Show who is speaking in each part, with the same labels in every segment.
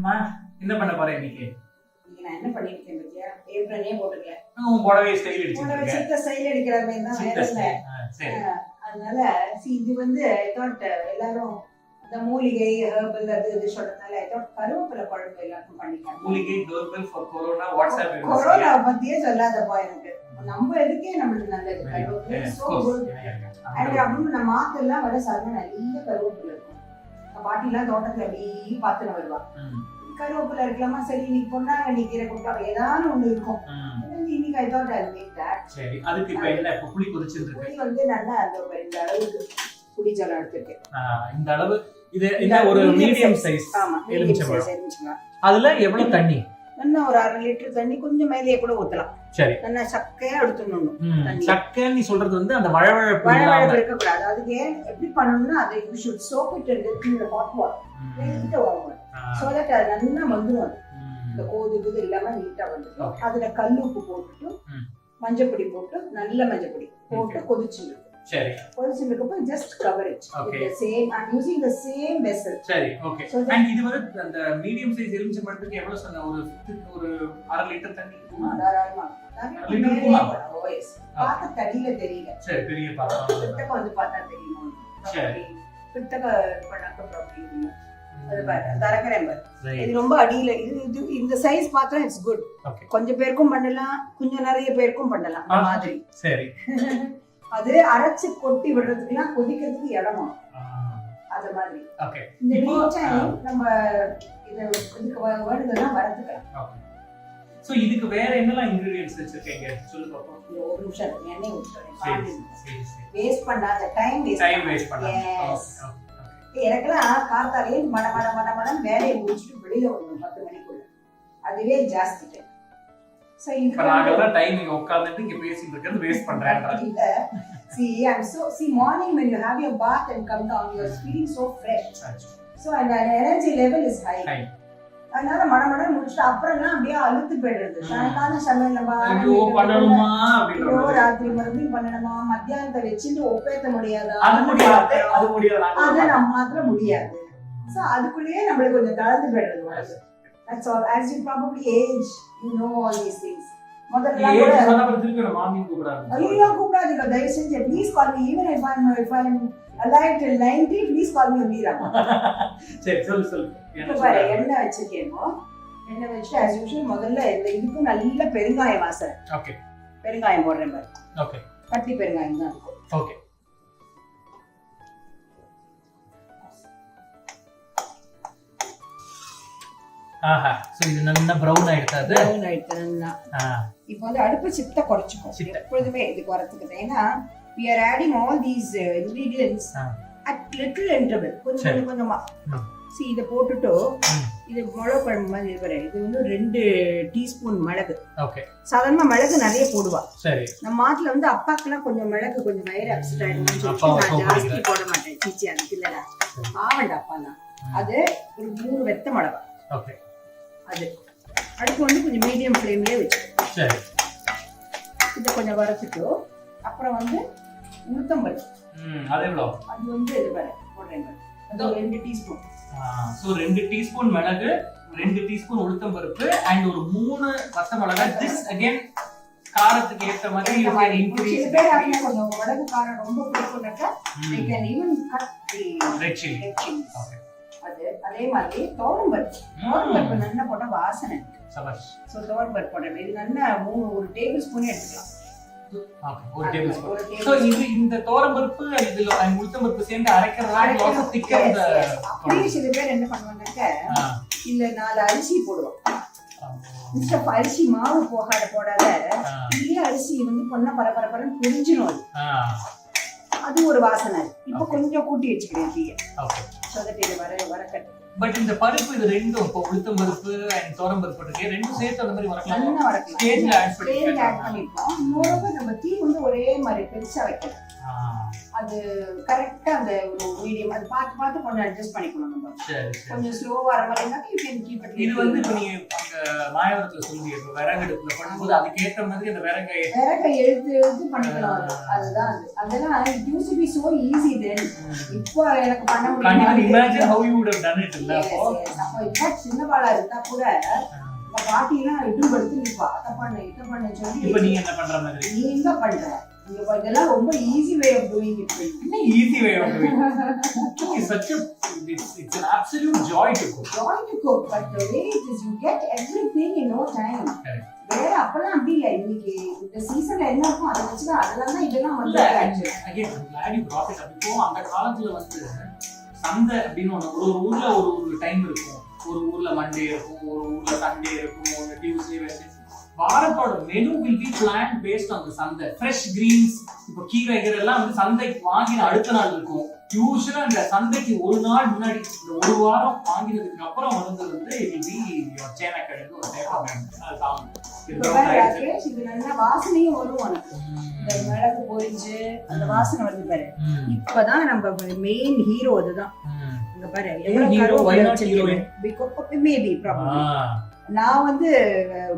Speaker 1: அம்மா என்ன பண்ண போற இன்னைக்கு?
Speaker 2: இன்னைக்கு நான் என்ன பண்ணிருக்கேன் பத்தியா? ஏப்ரனே போட்டுக்கல.
Speaker 1: உன் புடவை ஸ்டைல் அடிச்சிட்டு
Speaker 2: புடவை
Speaker 1: இருக்க.
Speaker 2: சித்த ஸ்டைல் அடிக்கிற மாதிரி தான் வேற இல்ல.
Speaker 1: சரி.
Speaker 2: அதனால இது வந்து I thought எல்லாரும் இந்த மூலிகை ஹெர்பல் அது இது சொல்றதால I thought கருவேப்பிலை குழம்பு எல்லாரும் பண்ணிக்கலாம்.
Speaker 1: மூலிகை herbal for corona WhatsApp
Speaker 2: corona பத்தியே சொல்லாதப்பா எனக்கு. நம்ம எதுக்கே நம்மளுக்கு நல்லது கருவேப்பிலை. So good. அண்ட் அப்புறம் நம்ம மாத்தெல்லாம் வர சாதன நிறைய கருவேப்பிலை இருக்கும். பாட்டிலாம் தோட்டத்துல அப்படியே பார்த்துன்னு வருவா. கருவேப்பிலை இருக்கலாமா சரி இன்னைக்கு பொண்ணாங்க நீ கீரை கொடுக்கலாம் ஏதாவது ஒண்ணு இருக்கும். இன்னைக்கு I thought I'll make that.
Speaker 1: சரி அதுக்கு இப்ப என்ன இப்ப புளி கொதிச்சிட்டு இருக்கு.
Speaker 2: புளி வந்து நல்லா அந்த இந்த அளவுக்கு புளி ஜலம் எடுத்துக்கேன்.
Speaker 1: இந்த அளவு இது ஒரு மீடியம் சைஸ் எலுமிச்சம்பழம். அதுல எவ்வளவு தண்ணி?
Speaker 2: நல்லா ஒரு 1/2 லிட்டர் தண்ணி கொஞ்சம் மேலேயே கூட ஊத்தலாம்.
Speaker 1: சரி.
Speaker 2: நல்லா சக்கையா எடுத்துடணும் தண்ணி.
Speaker 1: சக்கை நீ சொல்றது வந்து அந்த வழவழப்பு
Speaker 2: இருக்க கூடாது. அதுக்கு எப்படி பண்ணணும்னா அதை you should soak it in the hot water. லைட்டா வாங்க. So that அது நல்லா வந்துடும். இந்த கோதுகுது இல்லாம நீட்டா வந்துடும். அதுல கல் உப்பு போட்டுட்டு மஞ்சள் பொடி போட்டு நல்ல மஞ்சள் பொடி போட்டு கொதிச்சிடும். சரி. கொதிச்சதுக்கு அப்புறம் just cover it with the same I'm using the same vessel.
Speaker 1: சரி ஓகே. and இது வந்து அந்த மீடியம் சைஸ் எலுமிச்சம்பழத்துக்கு எவ்வளவு சொன்ன ஒரு 1/2 லிட்டர் தண்ணி இருக்குமா?
Speaker 2: தாராளமா.
Speaker 1: லிட்டர் இருக்குமா?
Speaker 2: ஓஎஸ். பாக்க தடியில தெரியல.
Speaker 1: சரி பெரிய பாத்திரம்.
Speaker 2: கிட்டக்க வந்து பார்த்தா தெரியும்.
Speaker 1: சரி.
Speaker 2: கிட்டக்க பண்ணாக்க ப்ராப்ளம். அது பாரு தரக்கறேன் பாரு. இது ரொம்ப அடியில இது இந்த சைஸ் பார்த்தா இட்ஸ் குட். கொஞ்சம் பேருக்கும் பண்ணலாம் கொஞ்சம் நிறைய பேருக்கும் பண்ணலாம் அந்த மாதிரி. சரி. அது அரைச்சு கொட்டி விடுறதுக்குலாம் கொதிக்கிறதுக்கு இடமா அந்த மாதிரி. ஓகே. இந்த நம்ம இத இதுக்கு வேணும்னா வறுத்துக்கலாம். ஓகே.
Speaker 1: சோ இதுக்கு வேற என்னலாம் இன்கிரிடியன்ட்ஸ் வச்சிருக்கீங்க சொல்லு பாப்போம்.
Speaker 2: ஒரு நிமிஷம் எண்ணெய் ஊத்துறேன். சரி. வேஸ்ட் பண்ணாத டைம் வேஸ்ட் பண்ணாத. எஸ். எனக்கெல்லாம் காத்தாலே மட வேலையை முடிச்சுட்டு வெளியில வரணும் 10 மணிக்குள்ள. அதுவே ஜாஸ்தி டைம். So
Speaker 1: இப்ப நாங்கெல்லாம் டைமிங் உட்கார்ந்துட்டு இங்க பேசிட்டு இருக்கிறது வேஸ்ட் பண்றேன்.
Speaker 2: See morning when you have your bath and come down you are feeling so fresh. So and the energy level is high. அதனால மட முடிச்சிட்டு அப்புறம்லாம் அப்படியே அழுத்து போயிடுறது. சாயங்காலம் சமையல்ல
Speaker 1: ஐயோ பண்ணணுமா அப்படின்ற
Speaker 2: ராத்திரி மறுபடியும் பண்ணணுமா மத்தியானத்தை வச்சுட்டு ஒப்பேத்த முடியாதா?
Speaker 1: அது முடியாது.
Speaker 2: அது நம்ம மாத்திர முடியாது. So அதுக்குள்ளேயே நம்மளுக்கு கொஞ்சம் கலந்து போயிடுறது. That's all. As you probably age, you know all these things. முதல்ல
Speaker 1: ஏஜ் சொன்னா திருப்பி நம்ம மாமி கூப்பிடாது.
Speaker 2: ஐயோ கூப்பிடாதீங்க தயவு செஞ்சு please call me even if I'm alive till 90 please call me Meera.
Speaker 1: சரி சொல்லு.
Speaker 2: இப்ப பாரு எண்ணெய் வச்சிருக்கேனோ எண்ணெய் வச்சு as usual முதல்ல இந்த இதுக்கு நல்ல பெருங்காயம் வாசனை. ஓகே. பெருங்காயம் போடுறேன் பாரு. ஓகே. கட்டி பெருங்காயம் தான் இருக்கும். ஓகே.
Speaker 1: ஆஹா சோ இது நல்லா பிரவுன் ஆயிடுது.
Speaker 2: நல்லா. இப்போ வந்து அடுப்பு சித்த குறைச்சுக்கோ. எப்பொழுதுமே இது குறைச்சுக்கிட்டேன். ஏன்னா we are adding all these ingredients at little interval. கொஞ்சமா. see இத போட்டுட்டு இது மிளகு குழம்பு மாதிரி இருக்கு. இது வந்து 2 டீஸ்பூன் மிளகு. ஓகே. சாதாரணமா மிளகு நிறைய போடுவா. சரி. நம்ம மாட்டுல வந்து அப்பாக்குலாம் கொஞ்சம் மிளகு கொஞ்சம் வயிறு அப்செட் ஆயிடும்னு சொல்லி நான் ஜாஸ்தி போட மாட்டேன். சீச்சி அதுக்கு இல்லடா. பாவண்டா அப்பாலாம். அது ஒரு 3 வெத்த மிளகா. ஓகே. அது அடுப்பு வந்து கொஞ்சம் மீடியம் ஃப்ளேம்லயே வச்சு. சரி. இத கொஞ்சம் வறுத்துட்டு அப்புறம் வந்து உளுத்தம்பருப்பு.
Speaker 1: அது எவ்வளவு?
Speaker 2: அது வந்து இது பாரு போடுறேன். அது 2 டீஸ்பூன்.
Speaker 1: சோ 2 டீஸ்பூன் மிளகு 2 டீஸ்பூன் உளுத்தம்பருப்பு and ஒரு 3 பச்சை மிளகாய். திஸ் அகைன் காரத்துக்கு ஏத்த மாதிரி you can increase.
Speaker 2: இது பேர் அப்படியே கொஞ்சம் மிளகு காரம் ரொம்ப பிடிக்கும்னாக்கா they can even cut the
Speaker 1: red chilli.
Speaker 2: Okay. அதே மாதிரி தோரம்பருப்பு நல்லா போட்டா வாசனை. சபாஷ். சோ தோரம்பருப்பு போடுறேன். இது நல்லா ஒரு டேபிள் ஸ்பூன் எடுத்துக்கலாம்.
Speaker 1: ஓகே. ஒரு டேபிள் ஸ்பூன். சோ இது இந்த தோரம்பருப்பு இதுல உளுத்தம்பருப்பு சேர்ந்து அரைக்கிறதால also thicker the.
Speaker 2: அப்படியே சில பேர் என்ன பண்ணுவாங்கக்க இல்ல 4 அரிசி போடுவாங்க. இந்த அரிசி மாவு போடாத இல்ல அரிசி வந்து பொண்ண பரபரன்னு புரிஞ்சிரும். அது ஒரு வாசனை. இப்போ கொஞ்சம் கூட்டி வச்சுக்கிறேன் தீய. ஓகே. சோ தட் இது வரக்கட்ட.
Speaker 1: பட் இந்த பருப்பு இது ரெண்டும் இப்போ உளுத்தம் பருப்பு and தோரம் பருப்பு இருக்கு ரெண்டும் சேர்த்து அந்த மாதிரி வரக்கலாம்.
Speaker 2: நல்லா வரக்கலாம். ஸ்டேஜ்ல ஆட் பண்ணிப்போம். மோரோவர் நம்ம தீ வந்து ஒரே மாதிரி பெருசா வைக்கணும். அது கரெக்டா அந்த ஒரு மீடியம் அது பார்த்து பார்த்து கொஞ்சம் அட்ஜஸ்ட் பண்ணிக்கணும் நம்ம. கொஞ்சம் ஸ்லோவா வர மாதிரி இருந்தா you can keep it.
Speaker 1: இது வந்து இப்ப நீங்க அங்க மாயவரத்துல சொல்லுங்க இப்ப விறகு அடுப்புல பண்ணும்போது அதுக்கு ஏத்த மாதிரி அந்த விறகை
Speaker 2: எழுத்து பண்ணிக்கலாம். அதுதான் அதெல்லாம் it used to be so easy then. இப்போ எனக்கு பண்ண முடியல.
Speaker 1: Can you imagine how you would have done it இல்ல?
Speaker 2: அப்போ இப்ப சின்ன பாலா இருந்தா கூட இந்த பாட்டிலாம் இட்டு படுத்து நிப்பா அத பண்ண சொல்லி.
Speaker 1: இப்போ நீ என்ன பண்ற மாதிரி?
Speaker 2: நீ என்ன பண்ற? இதெல்லாம் ரொம்ப easy way of doing it.
Speaker 1: என்ன easy way of doing? It's such a it's an absolute joy to cook.
Speaker 2: But the way it is you get everything in no time.
Speaker 1: Correct.
Speaker 2: வேற அப்பலாம் அப்படி இல்ல. இன்னைக்கு இந்த சீசன்ல என்ன இருக்கும் அத வச்சு அதெல்லாம் தான் இதெல்லாம் வந்து
Speaker 1: again I'm glad you brought it up. இப்போ அந்த காலத்துல வந்து சந்தை அப்படின்னு ஒரு ஊர்ல ஒரு டைம் இருக்கும். ஒரு ஊர்ல மண்டே இருக்கும், ஒரு ஊர்ல சண்டே இருக்கும், ஒரு டியூஸ்டே வெட்னஸ்டே. வாரத்தோட menu will be planned based on the சந்தை. ஃப்ரெஷ் கிரீன்ஸ் இப்போ கீரைகள் எல்லாம் வந்து சந்தைக்கு வாங்கின அடுத்த நாள் இருக்கும். யூசுவலா இந்த சந்தைக்கு ஒரு நாள் முன்னாடி இந்த ஒரு வாரம் வாங்கினதுக்கு அப்புறம் வந்து it will be your சேனக்கிழங்கு ஒரு தேவையான
Speaker 2: இது நல்ல வாசனையும் வரும் உனக்கு. இந்த மிளகு பொரிஞ்சு அந்த வாசனை வருது பாரு. இப்பதான் நம்ம மெயின் ஹீரோ அதுதான். இங்க பாரு மேபி ப்ராபபிலி நான் வந்து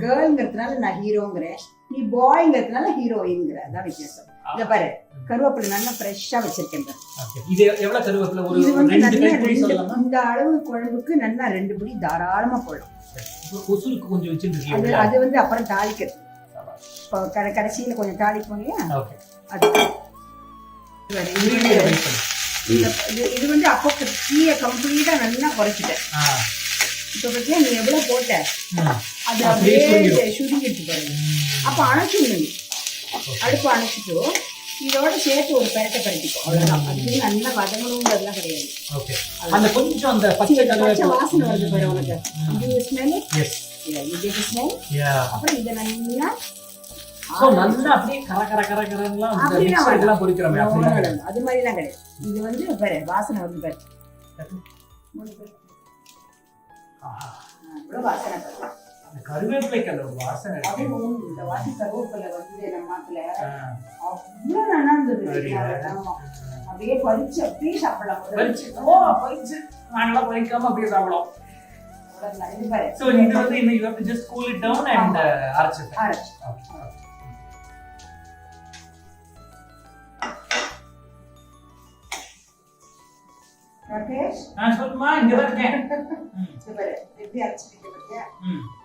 Speaker 2: கேர்ள்ங்கிறதுனால நான் ஹீரோங்கிறேன், நீ பாய்ங்கிறதுனால ஹீரோயின்ங்கிற. அதான் வித்தியாசம். இத பாரு கருவேப்பிலை நல்லா ஃப்ரெஷ்ஷா வச்சிருக்கேன்.
Speaker 1: இது எவ்வளவு கருவேப்பிலை? ஒரு
Speaker 2: இது வந்து
Speaker 1: ரெண்டு கைப்பிடி சொல்லலாமா?
Speaker 2: இந்த அளவு குழம்புக்கு நல்லா 2 பிடி தாராளமா போடலாம்.
Speaker 1: கொசுலுக்கு கொஞ்சம் வச்சிருக்கீங்க.
Speaker 2: அது வந்து அப்புறம் தாளிக்கிறது. கடைசியில கொஞ்சம் தாளிப்போம் இல்லையா?
Speaker 1: ஓகே.
Speaker 2: அது இது வந்து அப்போ தீயை கம்ப்ளீட்டா நல்லா குறைச்சிட்டேன். இப்ப பத்தியா நீ எவ்வளவு போட்ட அது அப்படியே சுருங்கிடுச்சு பாருங்க. அப்ப அணைச்சிடணும். அடுப்பு அணைச்சிட்டு இதோட சேர்த்து ஒரு பெரட்டை பரட்டிக்கோ. அவ்வளவுதான். அது நல்லா வதங்கணுங்கிறதுலாம் கிடையாது.
Speaker 1: அந்த கொஞ்சம் அந்த பச்சை
Speaker 2: வாசனை வருது பாரு உனக்கு. இது ஸ்மெல். இது ஸ்மெல். அப்புறம் இதை நல்லா
Speaker 1: அப்படியே கரகரகரகரலாம் அந்த மிக்ஸர்லாம் பொரிக்கிறோமே
Speaker 2: அது மாதிரிலாம் கிடையாது. இது வந்து பாரு வாசனை வருது பாரு. வாசனை
Speaker 1: கருவேப்பிலைக்கு அந்த வாசனை
Speaker 2: இந்த வாசி கருவேப்பிலை வந்து நம்ம நாட்டுல அவ்வளவு நல்லா இருந்தது. அப்படியே பறிச்சு அப்படியே சாப்பிடலாம்.
Speaker 1: பறிச்சு நாங்களாம் பறிக்காம அப்படியே சாப்பிடலாம். So இது வந்து you have to just cool it down and அரைச்சு.
Speaker 2: Rakesh,
Speaker 1: நான் சொல்லுமா இங்க தான் இருக்கேன்.
Speaker 2: பாரு எப்படி அரைச்சிட்டீங்க பாத்தியா?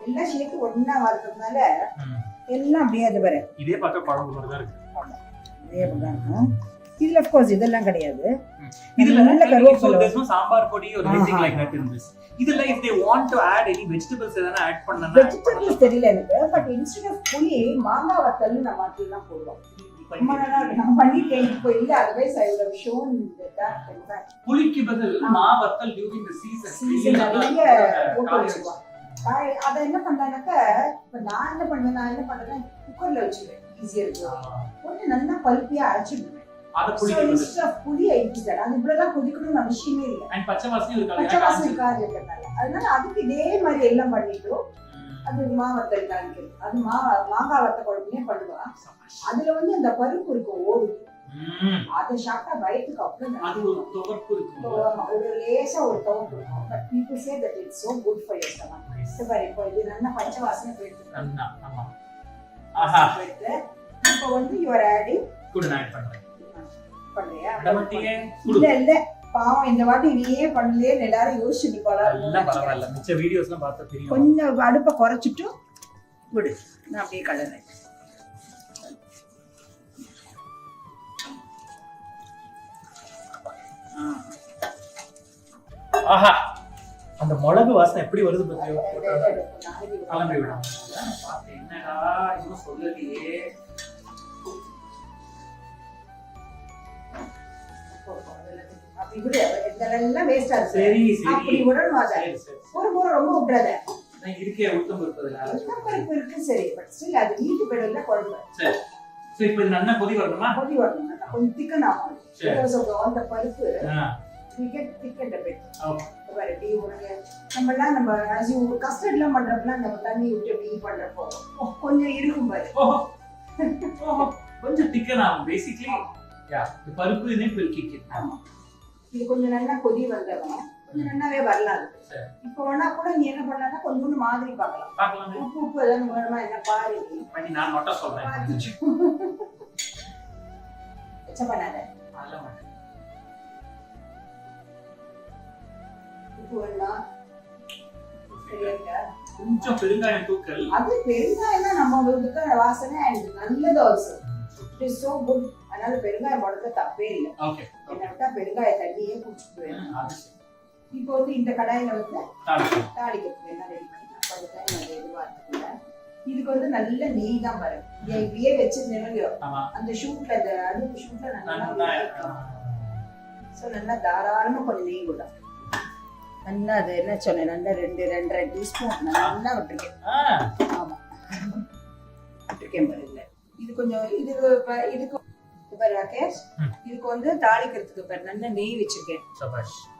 Speaker 2: எல்லாம் சேர்த்து ஒண்ணா வறுத்ததுனால எல்லாம் அப்படியே அது பாரு.
Speaker 1: இதே பார்த்தா குழம்பு மாதிரி தான் இருக்கு.
Speaker 2: இதே அப்படிதான். இதுல of course இதெல்லாம் கிடையாது.
Speaker 1: இதுல நல்ல கருவேப்பிலை சாம்பார் பொடி or anything like that in this. இதுல if they want to add any vegetables எதனா ஆட் பண்ணனும்னா
Speaker 2: vegetables தெரியல எனக்கு. பட் instead of புளி மாங்காய் வத்தல் நம்ம அதெல்லாம் போடுறோம். நான் பண்ணிட்டேன். இப்போ இல்ல otherwise I would have shown that in fact.
Speaker 1: புளிக்கு பதில் மா வத்தல் during the season
Speaker 2: நிறைய போட்டு வச்சுக்குவோம். அத என்ன பண்ணானக்க இப்ப நான் என்ன பண்ணுவேன் குக்கர்ல வச்சுடுவேன். ஈஸியா இருக்கும். கொஞ்சம் நல்லா பல்பியா அரைச்சிடுவேன்.
Speaker 1: அத
Speaker 2: புளி ஐட்டிதான். அது இவ்வளவுதான் கொதிக்கணும்னு அவசியமே இல்லை.
Speaker 1: அண்ட் பச்சை வாசனை இருக்காது.
Speaker 2: பச்சை வாசனை இருக்காது. அதனால அதுக்கு இதே மாதிரி எல்லாம் பண்ணிட்டோம். அது மாவத்தல் காணிக்கிறது. அது மாங்காய் வத்த குழம்புலயே பண்ணுவா. அதுல வந்து அந்த பருப்பு இருக்கும் ஓடு. அதை சாப்பிட்டா வயிற்றுக்கு அவ்வளவு
Speaker 1: அது ஒரு துவர்ப்பு இருக்கும்.
Speaker 2: ஒரு லேசா ஒரு துவர்ப்பு இருக்கும். But people say that it's so good for your stomach. இப்போ இது நல்லா பச்சை வாசனை போயிட்டு.
Speaker 1: ஆமா.
Speaker 2: ஆஹா. இப்போ வந்து you are adding
Speaker 1: கூட நான் ஆட் பண்றேன்.
Speaker 2: பண்றியா?
Speaker 1: இல்ல
Speaker 2: பாவம் இந்த வாட்டி நீயே பண்ணலையே எல்லாரும் யோசிச்சுட்டு போறா.
Speaker 1: இல்ல பரவாயில்ல. மிச்ச வீடியோஸ்லாம் பார்த்தா தெரியும்.
Speaker 2: கொஞ்சம் அடுப்பை குறைச்சிட்டு விடு. நான் அப்படியே கலறேன்.
Speaker 1: ஆஹா அந்த மிளகு வாசனை எப்படி வருது பாத்தியா? கலந்து விடும். என்னடா இன்னும் சொல்லலையே.
Speaker 2: அப்படி விடு. இதெல்லாம் வேஸ்டா இருக்கு.
Speaker 1: சரி
Speaker 2: அப்படி விடணும். அத ஒரு ரொம்ப விட்டுறத.
Speaker 1: நான் இருக்கே உளுத்தம் பருப்புல.
Speaker 2: உளுத்தம் பருப்பு இருக்கு சரி. பட் ஸ்டில் அது நீட்டு பெடல்ல குழம்பு. சரி.
Speaker 1: சோ இப்போ இது நல்லா கொதி வரணுமா?
Speaker 2: கொதி வரணும். கொஞ்சம் திக்கன் ஆகும். because of all the பருப்பு we get thickened a bit.
Speaker 1: Okay.
Speaker 2: வேற டீ உடனே நம்ம as you கஸ்டர்ட்லாம் பண்றப்பலாம் நம்ம தண்ணி விட்டு டீ பண்றப்போ கொஞ்சம் இருக்கும் பாரு.
Speaker 1: கொஞ்சம் திக்கன் ஆகும். பேசிக்கலி Yeah, the பருப்பு in it will kick in.
Speaker 2: ஆமா. இது கொஞ்சம் நல்லா கொதி வந்தவங்க கொஞ்சம் நல்லாவே வரலாம். இப்போ வேணா கூட நீ என்ன பண்ணலாம் கொஞ்சம் மாதிரி பார்க்கலாம். உப்பு எதாவது வேணுமா என்ன பாரு.
Speaker 1: பண்ணி நான் நோட்டா சொல்றேன்.
Speaker 2: எச்ச பண்ணாத.
Speaker 1: அதெல்லாம் மாட்டேன்.
Speaker 2: உப்பு வேணுமா? சரியா?
Speaker 1: கொஞ்சம் பெருங்காயம் தூக்கல்.
Speaker 2: அது பெருங்காயம் தான் நம்ம வீட்டுக்கு வாசனை and நல்லது also. It is so good. அதனால பெருங்காயம் போடுறது தப்பே இல்லை. ஓகே. என்ன விட்டா பெருங்காய தண்ணியே குடிச்சுடுவேன். இப்போ வந்து இந்த கடாயில வந்து தாளிக்கிறதுக்கு என்ன ரெடி பண்ணிக்கலாம். கொஞ்சம் டைம் அது எதுவாக இருக்குல்ல. இதுக்கு வந்து நல்ல நெய் தான் வரும். இப்படியே வச்சிருந்தேன் அந்த ஷூட்ல அந்த அடுப்பு ஷூட்ல நல்லா ஸோ நல்லா தாராளமா கொஞ்சம் நெய் விடும். நல்லா அது என்ன சொன்னேன் நல்லா 2-2.5 டீஸ்பூன் நல்லா விட்டுருக்கேன். ஆமா விட்டுருக்கேன் பாருங்க. இது கொஞ்சம் இதுக்கு ராகேஷ் இதுக்கு வந்து தாளிக்கிறதுக்கு நல்ல நெய் வச்சிருக்கேன்.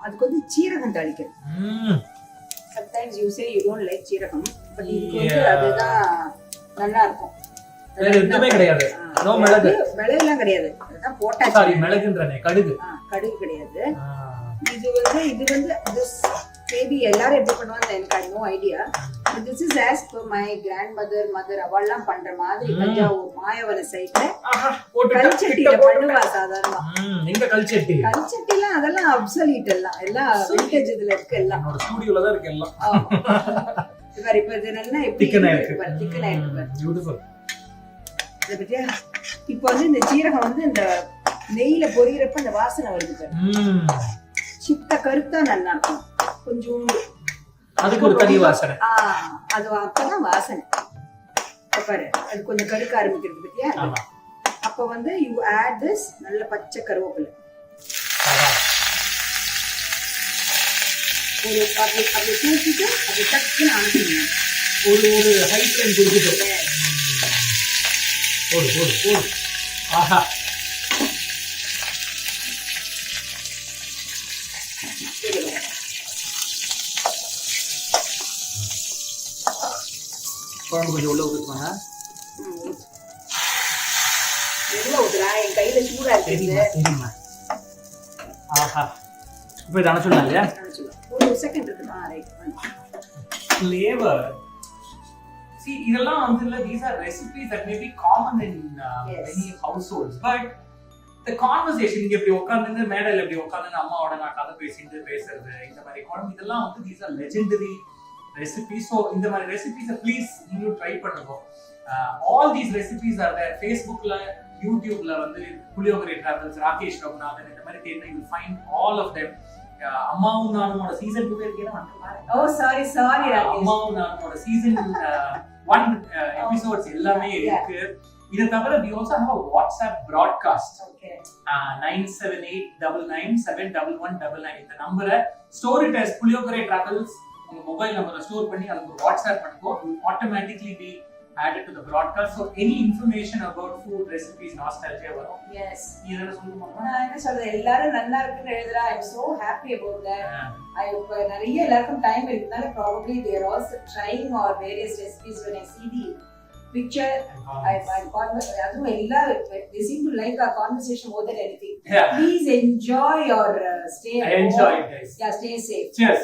Speaker 2: அதுக்கு வந்து சீரகம் தாளிக்கிறேன். Sometimes you say you don't like சீரகம் பட் இதுக்கு வந்து அதுதான் நல்லா இருக்கும்.
Speaker 1: வேற எதுவுமே கிடையாது. நோ மிளகு. மிளகு
Speaker 2: எல்லாம் கிடையாது. அதான் போட்டா
Speaker 1: சாரி மிளகுன்றனே கடுகு.
Speaker 2: கடுகு கிடையாது. இது வந்து this maybe எல்லாரும் எப்படி பண்ணுவாங்க எனக்கு no idea. But this is as per my grandmother mother அவெல்லாம் பண்ற மாதிரி தஞ்சாவூர் மாயவன சைடுல கல்ச்சட்டில பண்ணுவா சாதாரணமா.
Speaker 1: எங்க கல்ச்சட்டிலாம்
Speaker 2: அதெல்லாம் அப்சல்யூட் எல்லாம் விண்டேஜ் இதுல இருக்கு எல்லாம்.
Speaker 1: ஒரு ஸ்டுடியோல தான் இருக்கு எல்லாம்.
Speaker 2: இவர் இப்ப இது நல்லா திக்கனா இருக்கு.
Speaker 1: பியூட்டிஃபுல்.
Speaker 2: இத பத்தியா இப்போ வந்து இந்த சீரகம் வந்து இந்த நெய்யில பொரியிறப்ப அந்த வாசனை வருது பாரு. சித்த கருத்தா நல்லா இருக்கும். கொஞ்சம்
Speaker 1: அதுக்கு ஒரு தனி வாசனை.
Speaker 2: அது அப்பதான் வாசனை. பாரு அது கொஞ்சம் கருக்க ஆரம்பிக்கிறது பத்தியா. அப்ப வந்து யூ ஆட் திஸ் நல்ல பச்சை கருவேப்பிலை. ஒரு அப்படி தூக்கிட்டு அப்படி டக்குன்னு அனுப்பிடணும்.
Speaker 1: ஒரு ஹை ஃப்ளேம் கொடுத்துட்டு போடு. ஆஹா குழம்பு கொஞ்சம் உள்ள ஊற்றுவாங்க.
Speaker 2: என் கையில சூடா
Speaker 1: தெரியுமா? ஆஹா இப்போ இதை அனுப்பிச்சுடலாம் இல்லையா?
Speaker 2: ஒரு செகண்ட் இருக்கு.
Speaker 1: ஃப்ளேவர் see இதெல்லாம் வந்து இல்ல these are recipes that may be common in many households but the conversation இங்க இப்படி உட்கார்ந்து மேடையில இப்படி உட்கார்ந்து அம்மாவோட நான் கதை பேசிட்டு பேசுறது இந்த மாதிரி குழம்பு இதெல்லாம் வந்து these are legendary recipes. So இந்த மாதிரி recipes please நீங்க ட்ரை பண்ணுங்க. All these recipes are there. Facebookல YouTubeல வந்து புளியோகரை டிராவல்ஸ் ராகேஷ் ரகுநாதன் இந்த மாதிரி தேடினா you will find all of them. அம்மாவும் நானுமோட சீசன் 2 இருக்கேனா
Speaker 2: ஓ சாரி ராகேஷ்.
Speaker 1: அம்மாவும் நானுமோட சீசன் 1 எபிசோட்ஸ் எல்லாமே இருக்கு. இத தவிர we also have a WhatsApp broadcast. Okay. 9789971199 இந்த நம்பரை ஸ்டோரி டெஸ்ட் புளியோகரை டிராவல்ஸ் உங்க மொபைல் நம்பரை ஸ்டோர் பண்ணி அதுக்கு வாட்ஸ்அப் பண்ணுங்க. It will automatically be added to the broadcast. So any information about food recipes nostalgia வரும்.
Speaker 2: Yes.
Speaker 1: நீ என்ன சொல்லுமா?
Speaker 2: நான் என்ன சொல்றது எல்லாரும் நல்லா இருக்குன்னு எழுதுறா. I am so happy about that. I நிறைய எல்லாருக்கும் time இருக்குனால probably they are also trying our various recipes. When I see the picture அதுவும் எல்லாரும் they seem to like our conversation more than anything. Please enjoy your stay.
Speaker 1: Enjoy guys.
Speaker 2: Yeah, stay safe.
Speaker 1: Cheers.